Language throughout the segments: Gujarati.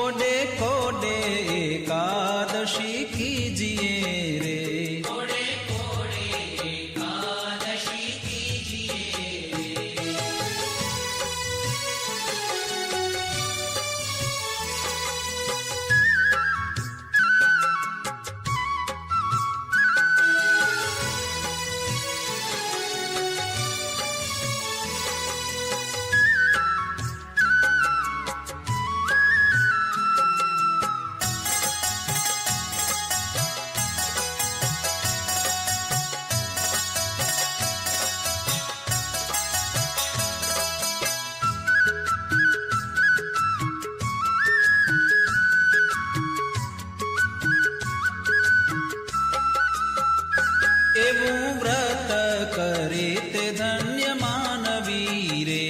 कोडे कोडे एकादशी कीजिए रे, कोडे कोडे एकादशी कीजिए रे। એવું વ્રત કરે તે ધન્ય માનવી રે,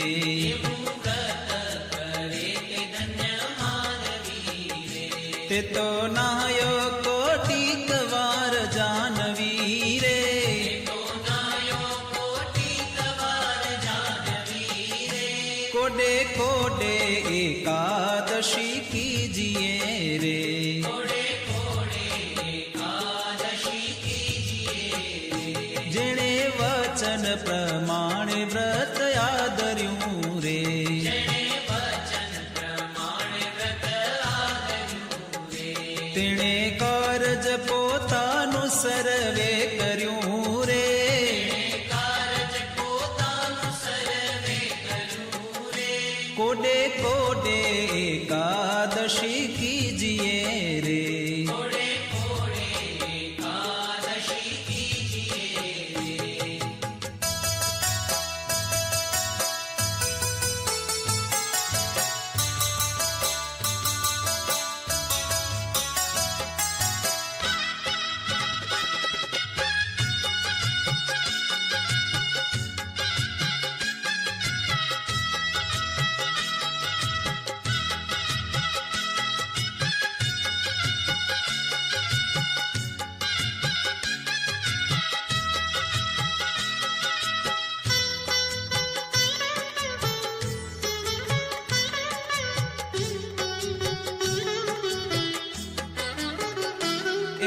એવું વ્રત કરે તે ધન્ય માનવી રે। તે તો નાયો કોટિક વાર જાનવી રે, તો નાયો કોટિક વાર જાનવી રે। કોડે કોડે એકાદશી કીજીએ રે, કોડે કોડે એકાદશી कीजिए रे। જેણે વચન પ્રમાણે વ્રત આદર્યું રે, જેણે વચન પ્રમાણે વ્રત આદર્યું રે। તેણે કારજ પોતાનું સર્વે કર્યું રે, કારજ પોતાનું સર્વે કર્યું રે। કોડે કોડે એકાદશી કીજીએ રે, કોડે કોડે એકાદશી कीजिए रे।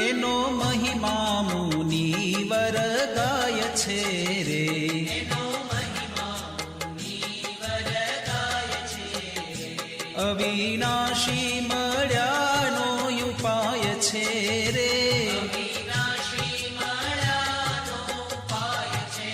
એનો મહિમા મુનિવર ગાય છે રે, એનો મહિમા મુનિવર ગાય છે રે। અવિનાશી મળ્યાનો ઉપાય છે રે, વિનાશી મળ્યાનો ઉપાય છે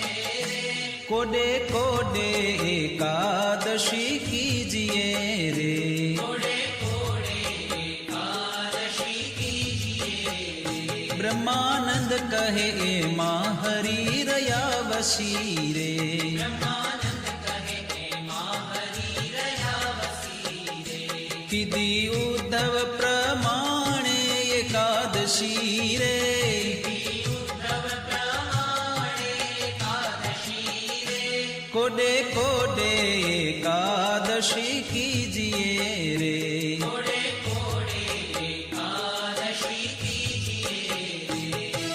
રે। કોડે કોડે એકાદશી કીજીએ રે, કોડે કોડે એકાદશી कीजिए रे। બ્રહ્માનંદ કહે એમાં હરી રહ્યા વસી રે, બ્રહ્માનંદ કહે એમાં હરિ રહ્યા વસી રે। કીધી ઉદ્ધવ પ્રમાણે એકાદશી રે, ઉદ્ધવ પ્રમાણે એકાદશી રે। કોડે કોડે એકાદશી કીજીએ રે, કોડે કોડે એકાદશી कीजिए रे।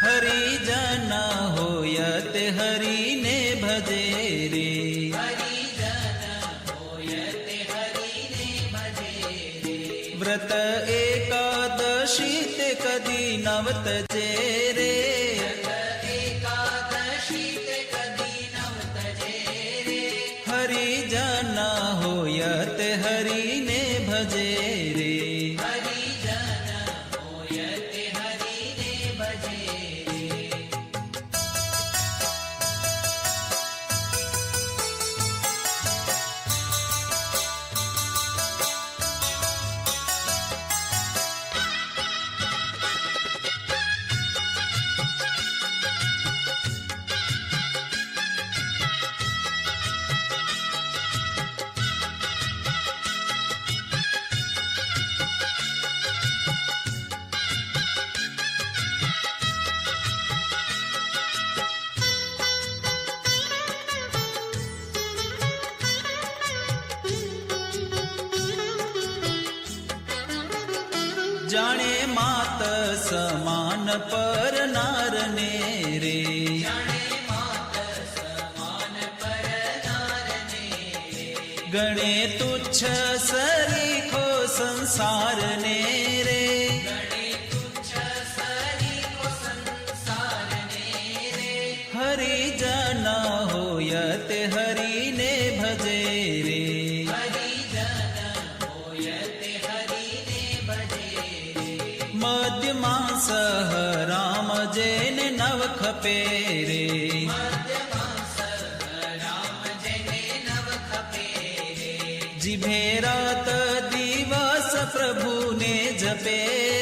હરિજન હોય તે હરિને ભજે રે, હરિજન હોય તે હરિને ભજે રે। વ્રત એકાદશી તે કદી નવતજે રે, એકાદશી તે કદી નવ તજે રે। હરિજન હોય તે હરિને ભજે રે, હરિજન હોય તે હરિને ભજે રે। જાણે માત સમાન પર નારને રે જાણે માત સમાન પર નારને રે ગણે તુચ્છ સરીખો સંસારને રે ગણે તુચ્છ સરીખો સંસારને રે હરિજન હોય તે હરિને ભજે રે હરિજન હોય તે હરિને ભજે રે મધ્યમાં સહ રામ જેને નવ ખપે રે મધ્યમાં સહ રામ જેને નવ ખપે રે જીભે રાત દિવસ પ્રભુને જપે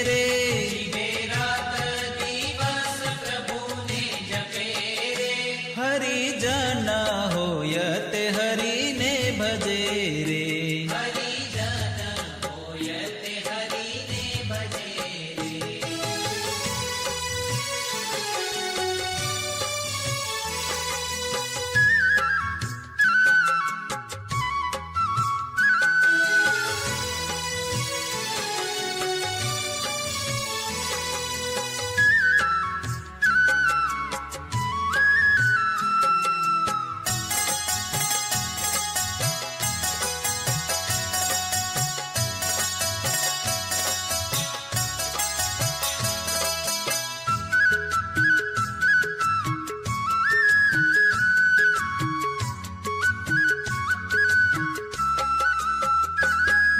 રે જીવે રાત દિવસ પ્રભુને જપે રે હરિજન હોય તે હરિને ભજે રે હરિજન હોય તે હરિને ભજે રે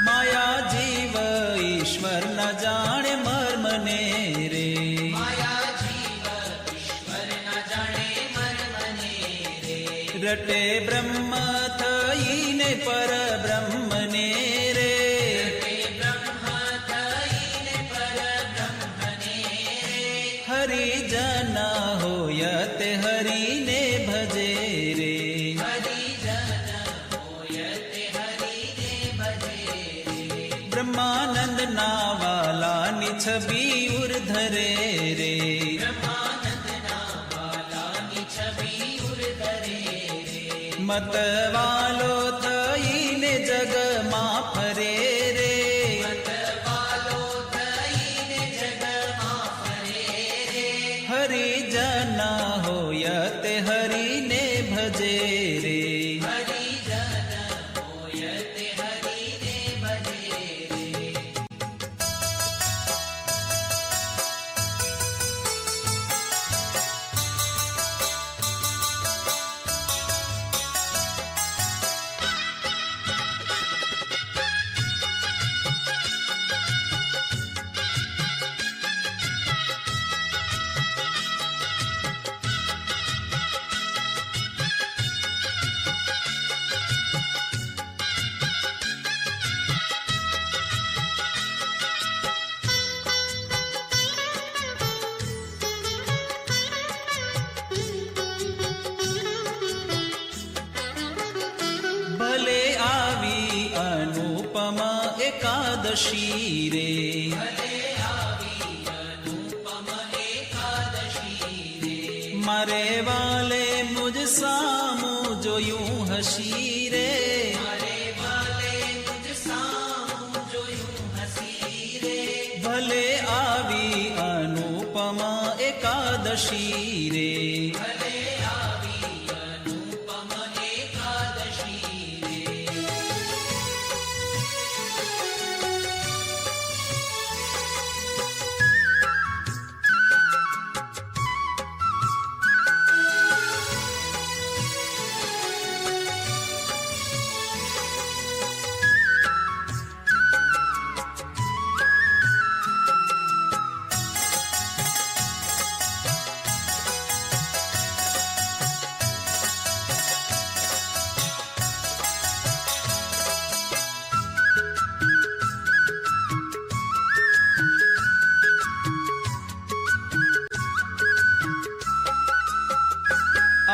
માયા જીવ ઈશ્વર ન જાણે મર્મને રે માયા જીવ ઈશ્વર ન જાણે મર્મને રે રટે બ્રહ્મ થઈને પર બ્રહ્મને રે તે બ્રહ્મ થઈને પરબ્રહ્મને રે હરિજન હોય તે હરિને ભજે રે હરિજન હોય તે હરિને ભજે રે બ્રહ્માનંદ ના વાલાની છબી ઉર્ધરે રે બ્રહ્માનંદના વાલાની છબી ઉર્ધરે રે મતવાલો થઈને જગમાં ફરે રે મતવાલો થઈને જગમાં ફરે રે હરિજન હોય તે હરિને ભજે રે હરિજન હોય તે હરિને ભજે રે ભલે આવી અનુપમ એકાદશી રે ભલે આવી અનુપમ એકાદશી રે મારે વાલે મુજ સામું જોયું હસી રે મારે વાલે મુજ સામું જોયું હસી રે ભલે આવી અનુપમ એકાદશી રે ભલે આવી અનુપમ એકાદશી રે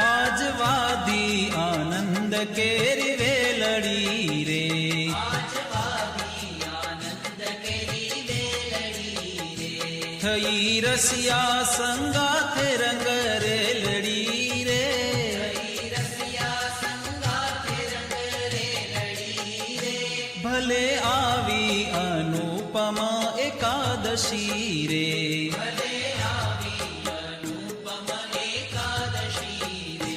આજવાદી આનંદ કેરી વેલડી રે આજવાદી આનંદ કેરી વેલડી રે થઈ રસિયા સંગાથે રંગ રેલડી રે હરી રસિયા સંગાથે રંગ રે લડી રે ભલે આવી અનુપમા એકાદશી એકાદશી રે. ભલે આવી અનુપમ એકાદશી રે.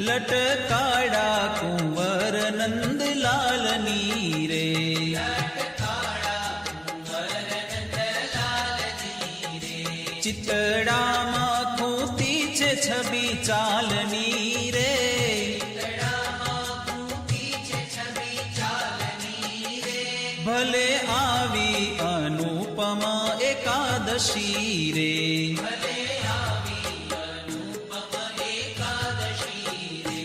લટકાડા કુંવર નંદલાલની રે. લટકાળા કુંવર નંદલાલની રે. ચિતડામાં ખૂતી છે છબી ચાલની રે. ચિતડામાં ખૂટી છે છબી ચાલની રે. ભલે આવી અનુપમા એકાદશી રે. ભલે આવી અનુપમ એકાદશી રે.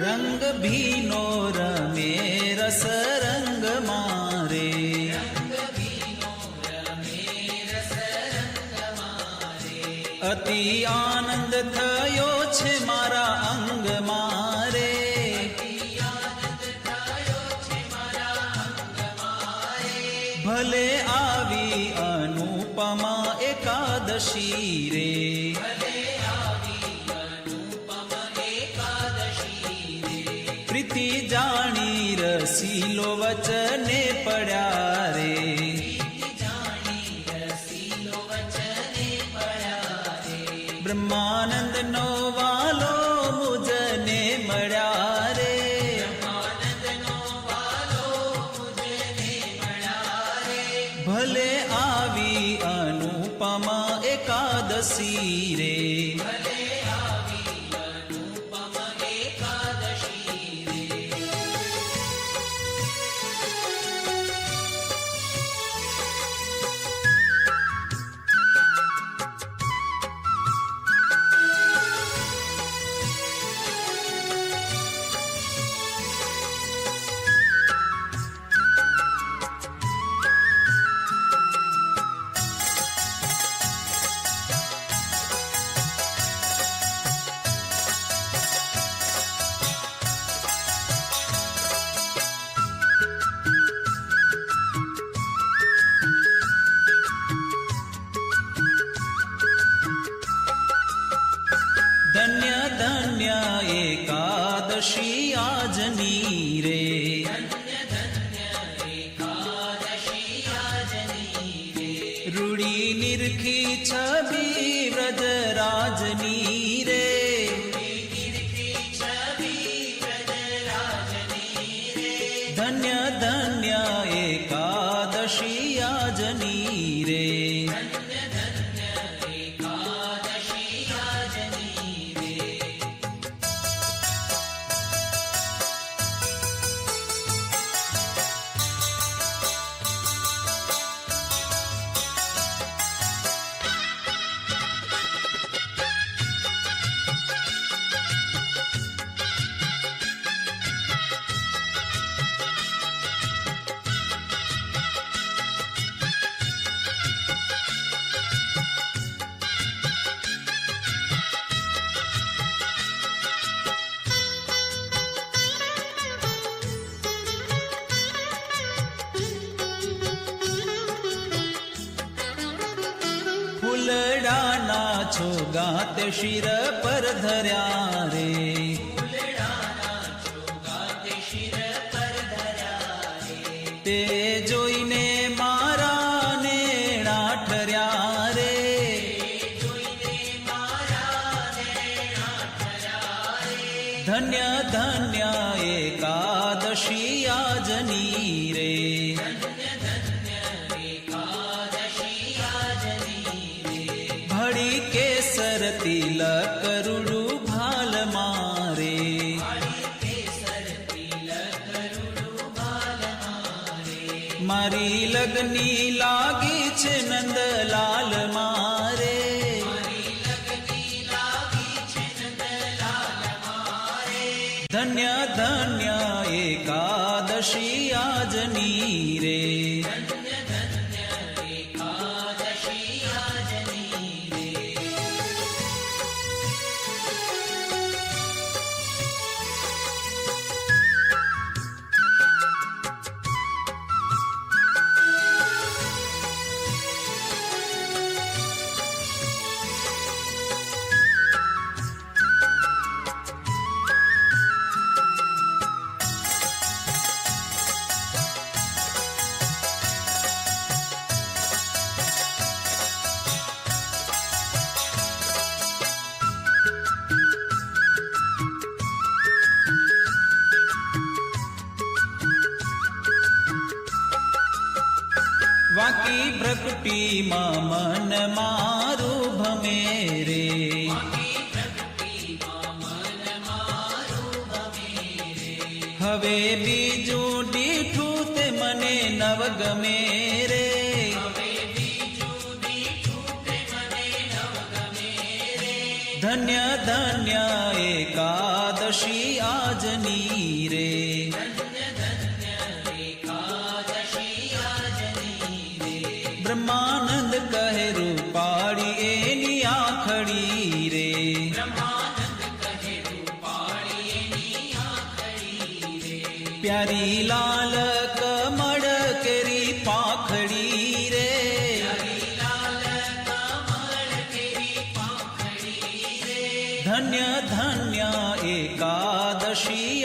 રંગ ભીનો રમે રસ રંગ મારે. અતિ આનંદ થયો છે મારા અંગ મારે. ભલે આવી અનુપમા એકાદશી રે. પ્રીતિ જાણી રસીલો વચને પડ્યા રે. બ્રહ્માનંદ નો વાલો મુજને મળ્યા રે. ભલે આવી અનુપમા એકાદશી રે. ધન્ય ધન્ય એકાદશી આજની રે. રૂડી નિરખી છબી વ્રજરાજની રે. ધન્ય ધન્ય એકાદશી આજની રે. ફૂલડાના છોગાત શિર પર ધર્યા રે. તે જોઈને મારા નેણા ઠર્યા રે. ધન્ય ધન્ય એકાદશી આજની રે. ભળી કેસર તિલક રૂડું ભાલ મારે. મારી લગની લાગી છે નંદલાલ મારે. ધન્ય ધન્ય એકાદશી આજની રે ધન્ય ધન્ય એકાદશી આજની રે વાકી પ્રકૃતિમાં મન મારું ભમે રે હવે બીજું દીઠું તે મને નવ ગમે રે ધન્ય ધન્ય એકાદશી આજની રે બ્રહ્માનંદ કહે રૂપાળી એની આખડી રે પ્યારી લાલ કમળ કેરી પાખડી રે ધન્ય ધન્ય એકાદશી